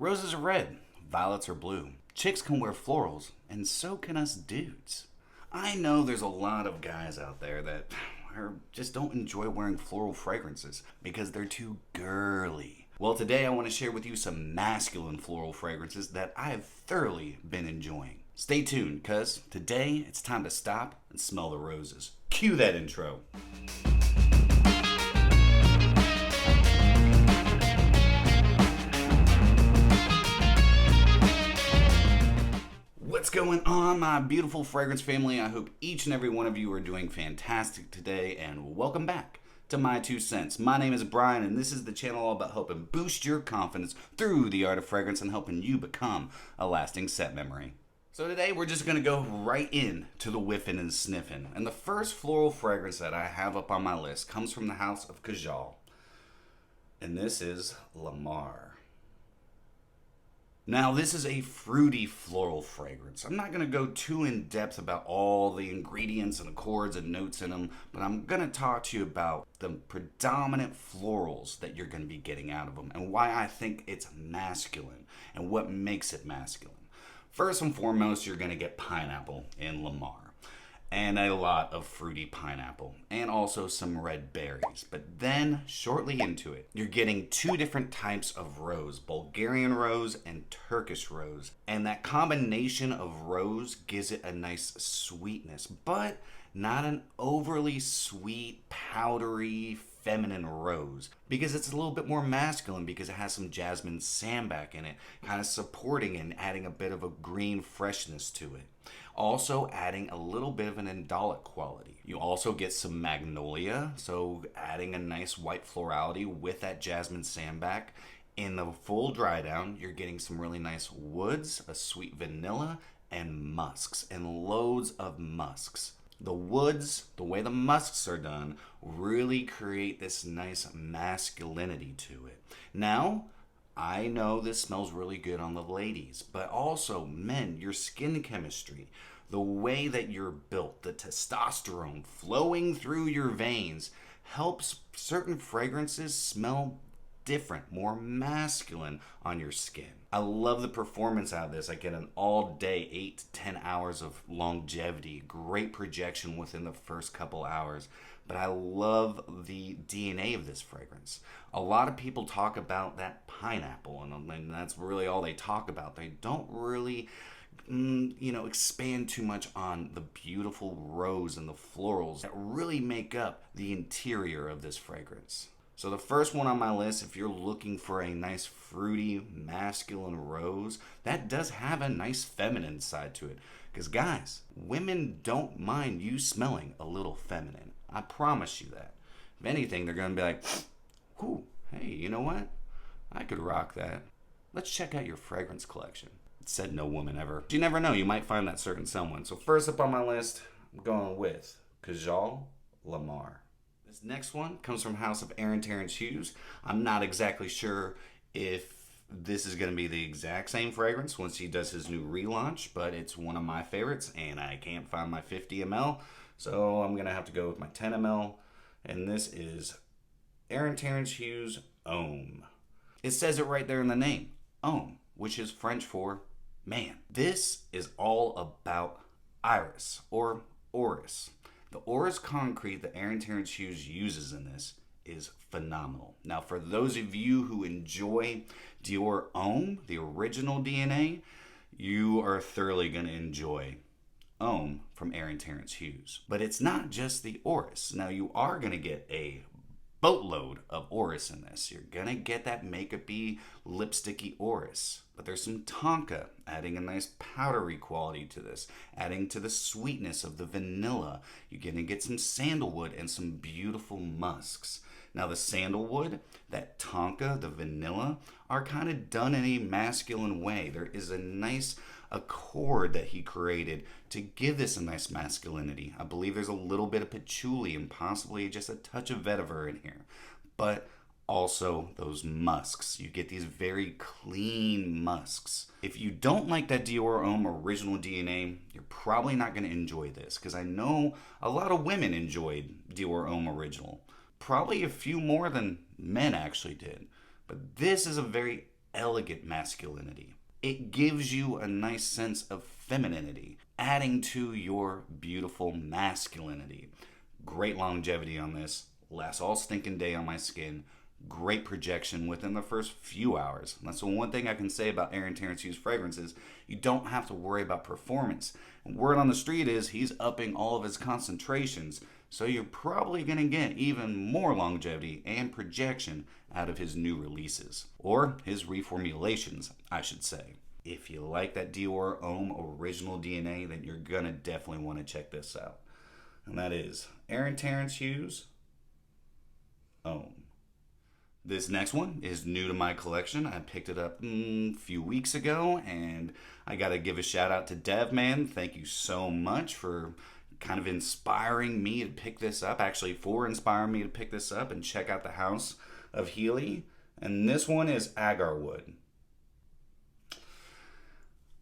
Roses are red, violets are blue. Chicks can wear florals, and so can us dudes. I know there's a lot of guys out there that just don't enjoy wearing floral fragrances because they're too girly. Well, today I want to share with you some masculine floral fragrances that I have thoroughly been enjoying. Stay tuned, cuz today it's time to stop and smell the roses. Cue that intro. What's going on, my beautiful fragrance family? I hope each and every one of you are doing fantastic today, and welcome back to My2Scents. My name is Brian, and this is the channel all about helping boost your confidence through the art of fragrance and helping you become a lasting scent memory. So today we're just going to go right in to the whiffing and sniffing. And the first floral fragrance that I have up on my list comes from the house of Kajal. And this is Lamar. Now this is a fruity floral fragrance. I'm not going to go too in depth about all the ingredients and accords and notes in them, but I'm going to talk to you about the predominant florals that you're going to be getting out of them and why I think it's masculine and what makes it masculine. First and foremost, you're going to get pineapple in Lamar, and a lot of fruity pineapple, and also some red berries. But then, shortly into it, you're getting two different types of rose, Bulgarian rose and Turkish rose. And that combination of rose gives it a nice sweetness, but not an overly sweet, powdery, feminine rose, because it's a little bit more masculine because it has some jasmine sambac in it, kind of supporting and adding a bit of a green freshness to it. Also adding a little bit of an indolic quality. You also get some magnolia, so adding a nice white florality with that jasmine sambac. In the full dry down, you're getting some really nice woods, a sweet vanilla, and musks, and loads of musks. The woods, the way the musks are done, really create this nice masculinity to it. Now, I know this smells really good on the ladies, but also men, your skin chemistry, the way that you're built, the testosterone flowing through your veins helps certain fragrances smell different, more masculine on your skin. I love the performance out of this. I get an all day 8 to 10 hours of longevity, great projection within the first couple hours. But I love the DNA of this fragrance. A lot of people talk about that pineapple, and that's really all they talk about. They don't really expand too much on the beautiful rose and the florals that really make up the interior of this fragrance. So the first one on my list, if you're looking for a nice fruity masculine rose, that does have a nice feminine side to it. Because guys, women don't mind you smelling a little feminine. I promise you that. If anything, they're going to be like, ooh, hey, you know what? I could rock that. Let's check out your fragrance collection. Said no woman ever. You never know, you might find that certain someone. So first up on my list, I'm going with Kajal Lamar. This next one comes from House of Aaron Terrence Hughes. I'm not exactly sure if this is going to be the exact same fragrance once he does his new relaunch, but it's one of my favorites, and I can't find my 50 ml, so I'm going to have to go with my 10 ml, and this is Aaron Terrence Hughes Homme. It says it right there in the name, Homme, which is French for man. This is all about iris, or orris. The orris concrete that Aaron Terrence Hughes uses in this is phenomenal. Now, for those of you who enjoy Dior Homme, the original DNA, you are thoroughly going to enjoy Homme from Aaron Terrence Hughes. But it's not just the orris. Now, you are going to get a boatload of orris in this. You're going to get that makeup-y, lipsticky orris. But there's some tonka, adding a nice powdery quality to this, adding to the sweetness of the vanilla. You're going to get some sandalwood and some beautiful musks. Now the sandalwood, that tonka, the vanilla, are kind of done in a masculine way. There is a nice accord that he created to give this a nice masculinity. I believe there's a little bit of patchouli and possibly just a touch of vetiver in here. But also those musks. You get these very clean musks. If you don't like that Dior Homme original DNA, you're probably not going to enjoy this, because I know a lot of women enjoyed Dior Homme original. Probably a few more than men actually did. But this is a very elegant masculinity. It gives you a nice sense of femininity, adding to your beautiful masculinity. Great longevity on this, lasts all stinking day on my skin, great projection within the first few hours. And that's the one thing I can say about Aaron Terrence Hughes fragrances. You don't have to worry about performance. And word on the street is he's upping all of his concentrations, so you're probably going to get even more longevity and projection out of his new releases. Or his reformulations, I should say. If you like that Dior Homme original DNA, then you're going to definitely want to check this out. And that is Aaron Terrence Hughes Homme. This next one is new to my collection. I picked it up a few weeks ago, and I got to give a shout out to Dev, man. Thank you so much for kind of inspiring me to pick this up. Actually, for inspiring me to pick this up and check out the house of Heeley. And this one is Agarwoud.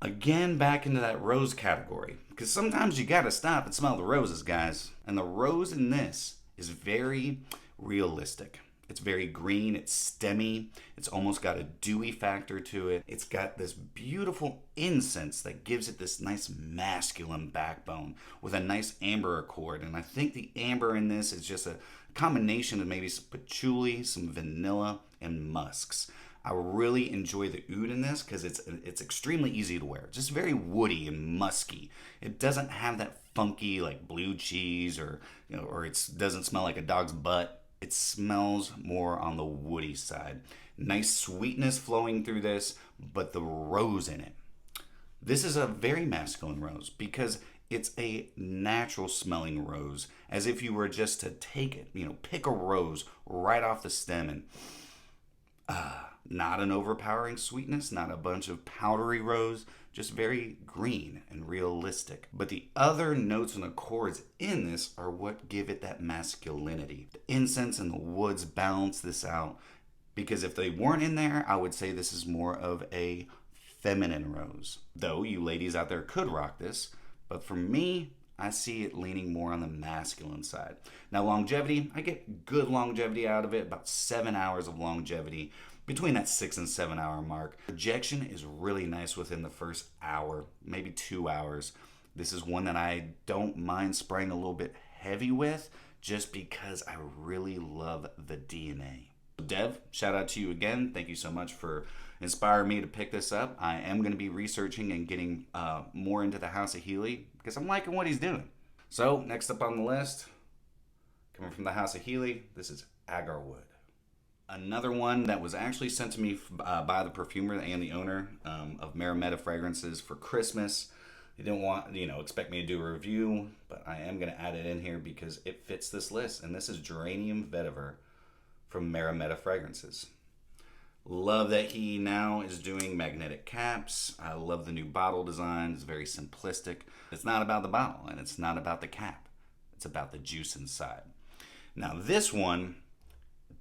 Again, back into that rose category, because sometimes you gotta stop and smell the roses, guys. And the rose in this is very realistic. It's very green, it's stemmy, it's almost got a dewy factor to it. It's got this beautiful incense that gives it this nice masculine backbone with a nice amber accord. And I think the amber in this is just a combination of maybe some patchouli, some vanilla, and musks. I really enjoy the oud in this because it's extremely easy to wear. Just very woody and musky. It doesn't have that funky like blue cheese or it doesn't smell like a dog's butt. It smells more on the woody side. Nice sweetness flowing through this, but the rose in it. This is a very masculine rose because it's a natural smelling rose, as if you were just to take it, pick a rose right off the stem and not an overpowering sweetness, not a bunch of powdery rose, just very green and realistic. But the other notes and accords in this are what give it that masculinity. The incense and the woods balance this out, because if they weren't in there, I would say this is more of a feminine rose. Though you ladies out there could rock this, but for me, I see it leaning more on the masculine side. Now longevity, I get good longevity out of it, about 7 hours of longevity, between that 6 and 7 hour mark. Projection is really nice within the first hour, maybe 2 hours. This is one that I don't mind spraying a little bit heavy with, just because I really love the DNA. Dev, shout out to you again. Thank you so much for inspiring me to pick this up. I am going to be researching and getting more into the House of Heeley because I'm liking what he's doing. So next up on the list, coming from the House of Heeley, this is Agarwoud. Another one that was actually sent to me by the perfumer and the owner of Meremeta fragrances for Christmas. They didn't want, expect me to do a review, but I am going to add it in here because it fits this list. And this is Geranium Vetiver from Meremeta fragrances. Love that he now is doing magnetic caps. I love the new bottle design. It's very simplistic. It's not about the bottle and it's not about the cap. It's about the juice inside. Now this one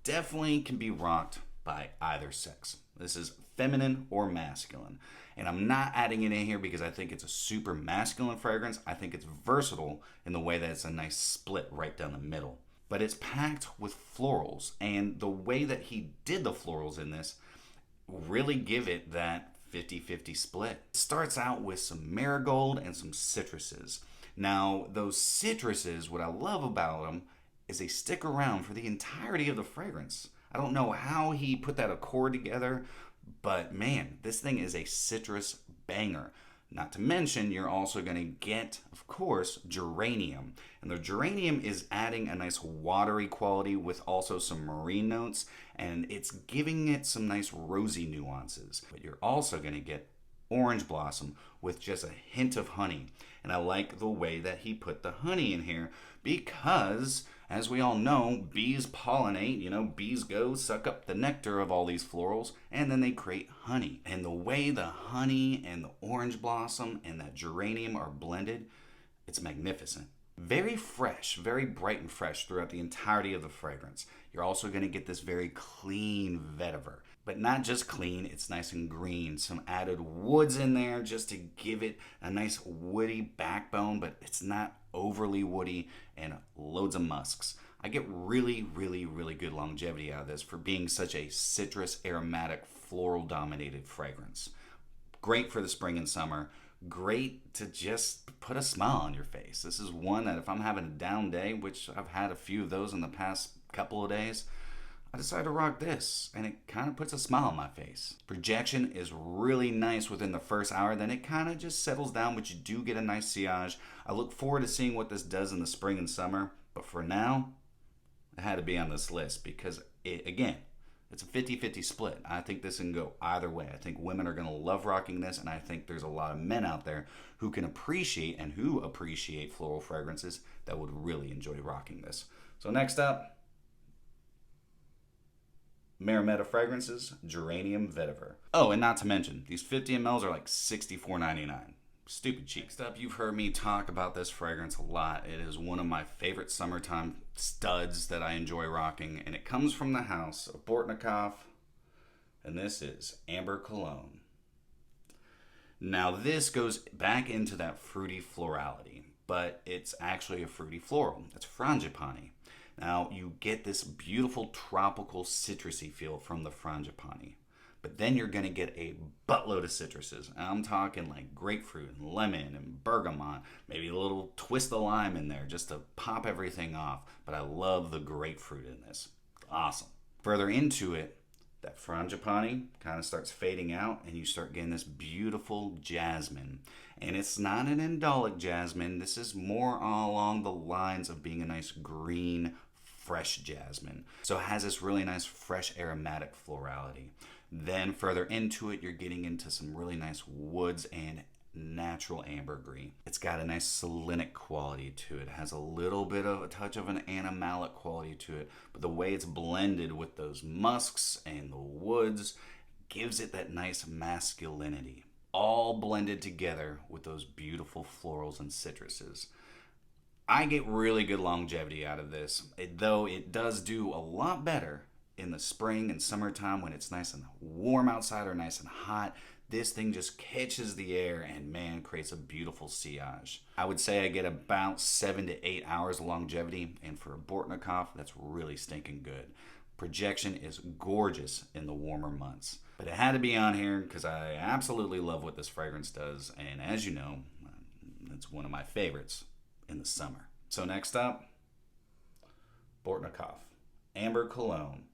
definitely can be rocked by either sex. This is feminine or masculine. And I'm not adding it in here because I think it's a super masculine fragrance. I think it's versatile in the way that it's a nice split right down the middle. But it's packed with florals. And the way that he did the florals in this really give it that 50-50 split. It starts out with some marigold and some citruses. Now, those citruses, what I love about them is they stick around for the entirety of the fragrance. I don't know how he put that accord together, but man, this thing is a citrus banger. Not to mention, you're also going to get, of course, geranium. And the geranium is adding a nice watery quality with also some marine notes, and it's giving it some nice rosy nuances. But you're also going to get orange blossom with just a hint of honey. And I like the way that he put the honey in here because, as we all know, bees pollinate, bees go suck up the nectar of all these florals and then they create honey. And the way the honey and the orange blossom and that geranium are blended, it's magnificent. Very fresh, very bright and fresh throughout the entirety of the fragrance. You're also going to get this very clean vetiver. But not just clean, it's nice and green. Some added woods in there just to give it a nice woody backbone, but it's not overly woody, and loads of musks. I get really, really, really good longevity out of this for being such a citrus, aromatic, floral dominated fragrance. Great for the spring and summer. Great to just put a smile on your face. This is one that if I'm having a down day, which I've had a few of those in the past couple of days, I decided to rock this, and it kind of puts a smile on my face. Projection is really nice within the first hour, then it kind of just settles down, but you do get a nice sillage. I look forward to seeing what this does in the spring and summer, but for now, it had to be on this list because, again, it's a 50-50 split. I think this can go either way. I think women are going to love rocking this, and I think there's a lot of men out there who can appreciate and who appreciate floral fragrances that would really enjoy rocking this. So next up, Meremeta fragrances, Geranium Vetiver. Oh, and not to mention, these 50 mLs are like $64.99. Stupid cheap. Next up, you've heard me talk about this fragrance a lot. It is one of my favorite summertime studs that I enjoy rocking, and it comes from the house of Bortnikoff, and this is Amber Cologne. Now, this goes back into that fruity florality, but it's actually a fruity floral. It's frangipani. Now, you get this beautiful tropical citrusy feel from the frangipani. But then you're going to get a buttload of citruses. And I'm talking like grapefruit and lemon and bergamot, maybe a little twist of lime in there just to pop everything off. But I love the grapefruit in this. Awesome. Further into it, that frangipani kind of starts fading out and you start getting this beautiful jasmine. And it's not an indolic jasmine. This is more along the lines of being a nice green, fresh jasmine. So it has this really nice, fresh, aromatic florality. Then further into it, you're getting into some really nice woods and natural ambergris. It's got a nice salinic quality to it. It has a little bit of a touch of an animalic quality to it, but the way it's blended with those musks and the woods gives it that nice masculinity, all blended together with those beautiful florals and citruses. I get really good longevity out of this, though it does do a lot better in the spring and summertime when it's nice and warm outside or nice and hot. This thing just catches the air and, man, creates a beautiful sillage. I would say I get about 7 to 8 hours of longevity, and for a Bortnikoff, that's really stinking good. Projection is gorgeous in the warmer months. But it had to be on here because I absolutely love what this fragrance does, and as you know, it's one of my favorites in the summer. So next up, Bortnikoff, Amber Cologne.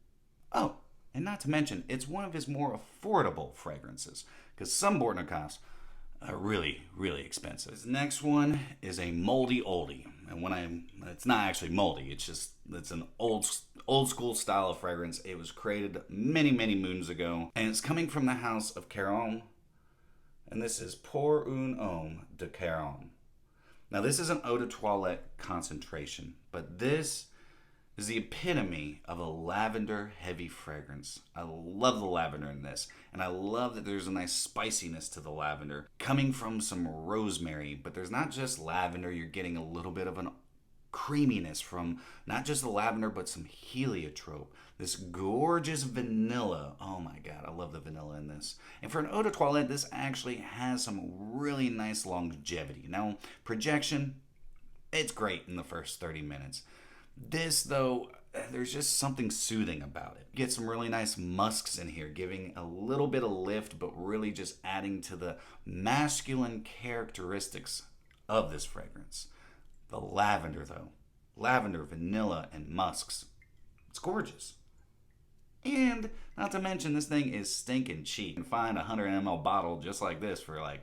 Oh, and not to mention, it's one of his more affordable fragrances, because some Bortnikoffs are really, really expensive. This next one is a moldy oldie, and it's not actually moldy, it's an old school style of fragrance. It was created many, many moons ago, and it's coming from the house of Caron, and this is Pour un Homme de Caron. Now, this is an eau de toilette concentration, but this is the epitome of a lavender heavy fragrance. I love the lavender in this, and I love that there's a nice spiciness to the lavender coming from some rosemary, but there's not just lavender. You're getting a little bit of an creaminess from not just the lavender, but some heliotrope. This gorgeous vanilla. Oh my God, I love the vanilla in this. And for an eau de toilette, this actually has some really nice longevity. Now, projection, it's great in the first 30 minutes. This, though, there's just something soothing about it. You get some really nice musks in here, giving a little bit of lift, but really just adding to the masculine characteristics of this fragrance. The lavender, though. Lavender, vanilla, and musks. It's gorgeous. And not to mention, this thing is stinking cheap. You can find a 100 ml bottle just like this for like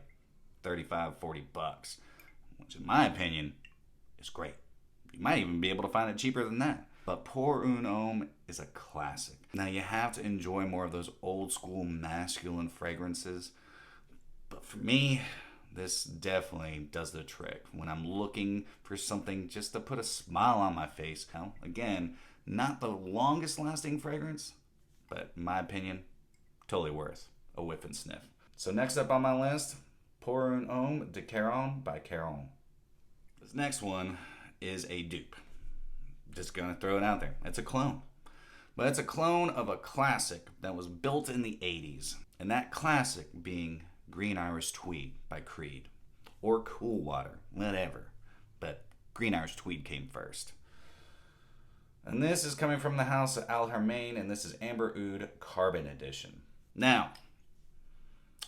$35-40, which in my opinion is great. You might even be able to find it cheaper than that. But Pour un Homme is a classic. Now, you have to enjoy more of those old school masculine fragrances. But for me, this definitely does the trick. When I'm looking for something just to put a smile on my face. Now, again, not the longest lasting fragrance, but in my opinion, totally worth a whiff and sniff. So next up on my list, Pour un Homme de Caron by Caron. This next one is a dupe. Just gonna throw it out there. It's a clone. But it's a clone of a classic that was built in the 80s. And that classic being Green Irish Tweed by Creed. Or Cool Water, whatever. But Green Irish Tweed came first. And this is coming from the house of Haramain, and this is Amber Oud Carbon Edition. Now,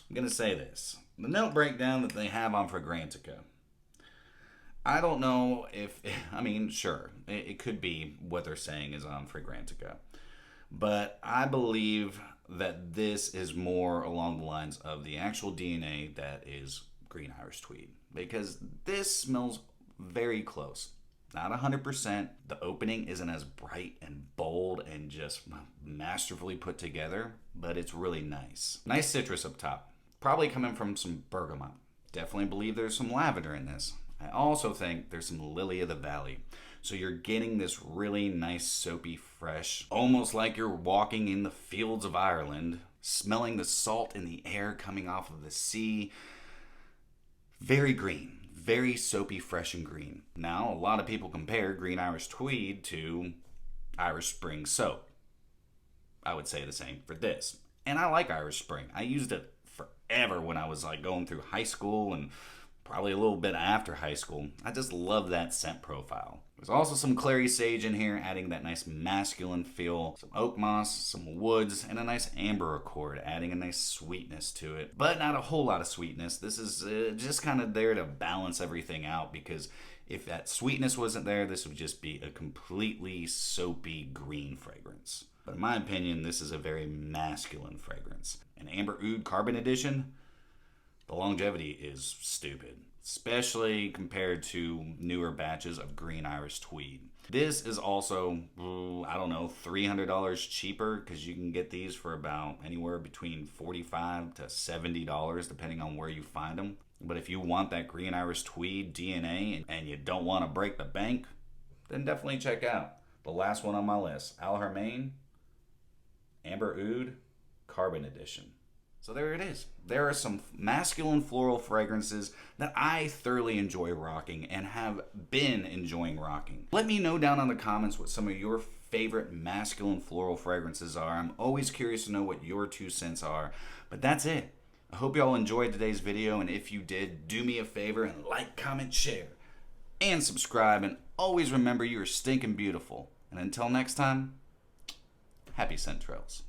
I'm going to say this. The note breakdown that they have on Fragrantica, I don't know if, I mean, sure, it could be what they're saying is on Fragrantica. But I believe that this is more along the lines of the actual DNA that is green Irish tweed. Because this smells very close. Not 100%. The opening isn't as bright and bold and just masterfully put together, but it's really nice. Nice citrus up top. Probably coming from some bergamot. Definitely believe there's some lavender in this. I also think there's some lily of the valley. So you're getting this really nice, soapy, fresh, almost like you're walking in the fields of Ireland, smelling the salt in the air coming off of the sea. Very green, very soapy, fresh, and green. Now, a lot of people compare green Irish tweed to Irish Spring soap. I would say the same for this. And I like Irish Spring. I used it forever when I was like going through high school and probably a little bit after high school. I just love that scent profile. There's also some clary sage in here, adding that nice masculine feel, some oak moss, some woods, and a nice amber accord, adding a nice sweetness to it. But not a whole lot of sweetness. This is just kind of there to balance everything out, because if that sweetness wasn't there, this would just be a completely soapy green fragrance. But in my opinion, this is a very masculine fragrance. An Amber Oud Carbon Edition, the longevity is stupid, especially compared to newer batches of green Irish tweed. This is also, I don't know, $300 cheaper, because you can get these for about anywhere between $45 to $70, depending on where you find them. But if you want that green Irish tweed DNA and you don't want to break the bank, then definitely check out the last one on my list, Haramain Amber Oud Carbon Edition. So there it is. There are some masculine floral fragrances that I thoroughly enjoy rocking and have been enjoying rocking. Let me know down in the comments what some of your favorite masculine floral fragrances are. I'm always curious to know what your 2 cents are. But that's it. I hope you all enjoyed today's video, and if you did, do me a favor and like, comment, share, and subscribe. And always remember, you are stinking beautiful. And until next time, happy scent trails.